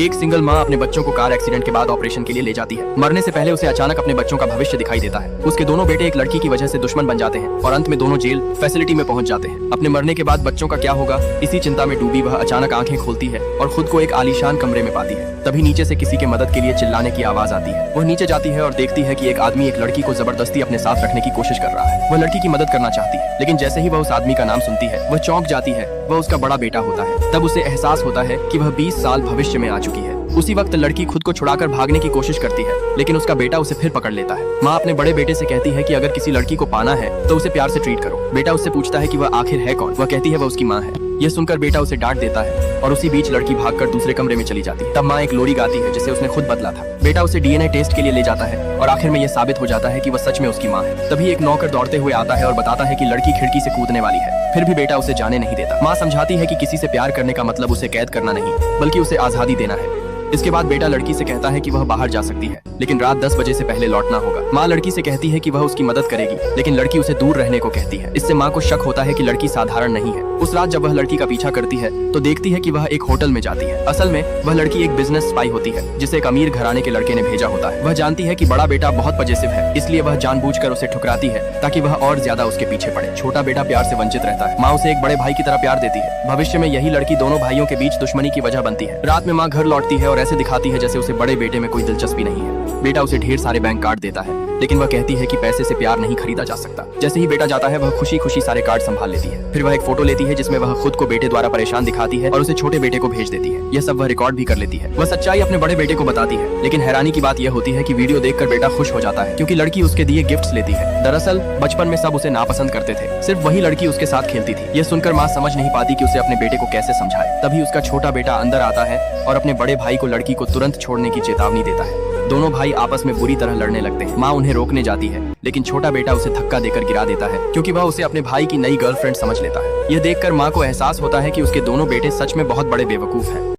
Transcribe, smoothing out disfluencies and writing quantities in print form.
एक सिंगल माँ अपने बच्चों को कार एक्सीडेंट के बाद ऑपरेशन के लिए ले जाती है। मरने से पहले उसे अचानक अपने बच्चों का भविष्य दिखाई देता है। उसके दोनों बेटे एक लड़की की वजह से दुश्मन बन जाते हैं और अंत में दोनों जेल फैसिलिटी में पहुंच जाते हैं। अपने मरने के बाद बच्चों का क्या होगा, इसी चिंता में डूबी वह अचानक आंखें खोलती है और खुद को एक आलीशान कमरे में पाती है। तभी नीचे से किसी के मदद के लिए चिल्लाने की आवाज आती है। वह नीचे जाती है और देखती है कि एक आदमी एक लड़की को जबरदस्ती अपने साथ रखने की कोशिश कर रहा है। वह लड़की की मदद करना चाहती है, लेकिन जैसे ही वह उस आदमी का नाम सुनती है वह चौंक जाती है। वह उसका बड़ा बेटा होता है। तब उसे एहसास होता है कि वह 20 साल भविष्य में आ चुकी है। उसी वक्त लड़की खुद को छुड़ाकर भागने की कोशिश करती है, लेकिन उसका बेटा उसे फिर पकड़ लेता है। माँ अपने बड़े बेटे से कहती है कि अगर किसी लड़की को पाना है तो उसे प्यार से ट्रीट करो। बेटा उससे पूछता है कि वह आखिर है कौन। वह कहती है वह उसकी माँ है। यह सुनकर बेटा उसे डांट देता है और उसी बीच लड़की भागकर दूसरे कमरे में चली जाती है। तब माँ एक लोरी गाती है जिसे उसने खुद बदला था। बेटा उसे डीएनए टेस्ट के लिए ले जाता है और आखिर में यह साबित हो जाता है कि वह सच में उसकी माँ है। तभी एक नौकर दौड़ते हुए आता है और बताता है कि लड़की खिड़की से कूदने वाली है। फिर भी बेटा उसे जाने नहीं देता। माँ समझाती है कि किसी से प्यार करने का मतलब उसे कैद करना नहीं, बल्कि उसे आजादी देना है। इसके बाद बेटा लड़की से कहता है कि वह बाहर जा सकती है, लेकिन रात 10 बजे से पहले लौटना होगा। माँ लड़की से कहती है कि वह उसकी मदद करेगी, लेकिन लड़की उसे दूर रहने को कहती है। इससे माँ को शक होता है कि लड़की साधारण नहीं है। उस रात जब वह लड़की का पीछा करती है तो देखती है कि वह एक होटल में जाती है। असल में वह लड़की एक बिजनेस स्पाई होती है जिसे एक अमीर घराने के लड़के ने भेजा होता है। वह जानती है कि बड़ा बेटा बहुत पजेसिव है, इसलिए वह जानबूझकर उसे ठुकराती है ताकि वह और ज्यादा उसके पीछे पड़े। छोटा बेटा प्यार से वंचित रहता है। माँ उसे एक बड़े भाई की तरह प्यार देती है। भविष्य में यही लड़की दोनों भाइयों के बीच दुश्मनी की वजह बनती है। रात में माँ घर लौटती है और ऐसे दिखाती है जैसे उसे बड़े बेटे में कोई दिलचस्पी नहीं है। बेटा उसे ढेर सारे बैंक कार्ड देता है, लेकिन वह कहती है कि पैसे से प्यार नहीं खरीदा जा सकता। जैसे ही बेटा जाता है वह खुशी खुशी सारे कार्ड संभाल लेती है। फिर वह एक फोटो लेती है जिसमें वह खुद को बेटे द्वारा परेशान दिखाती है और उसे छोटे बेटे को भेज देती है। यह सब वह रिकॉर्ड भी कर लेती है। वह सच्चाई अपने बड़े बेटे को बताती है, लेकिन हैरानी की बात यह होती है कि वीडियो देखकर बेटा खुश हो जाता है, क्योंकि लड़की उसके दिए गिफ्ट्स लेती है। दरअसल बचपन में सब उसे नापसंद करते थे, सिर्फ वही लड़की उसके साथ खेलती थी। यह सुनकर माँ समझ नहीं पाती कि उसे अपने बेटे को कैसे समझाए। तभी उसका छोटा बेटा अंदर आता है और अपने बड़े भाई को लड़की को तुरंत छोड़ने की चेतावनी देता है। दोनों भाई आपस में बुरी तरह लड़ने लगते हैं। माँ उन्हें रोकने जाती है, लेकिन छोटा बेटा उसे धक्का देकर गिरा देता है, क्योंकि वह उसे अपने भाई की नई गर्लफ्रेंड समझ लेता है। यह देखकर माँ को एहसास होता है कि उसके दोनों बेटे सच में बहुत बड़े बेवकूफ हैं।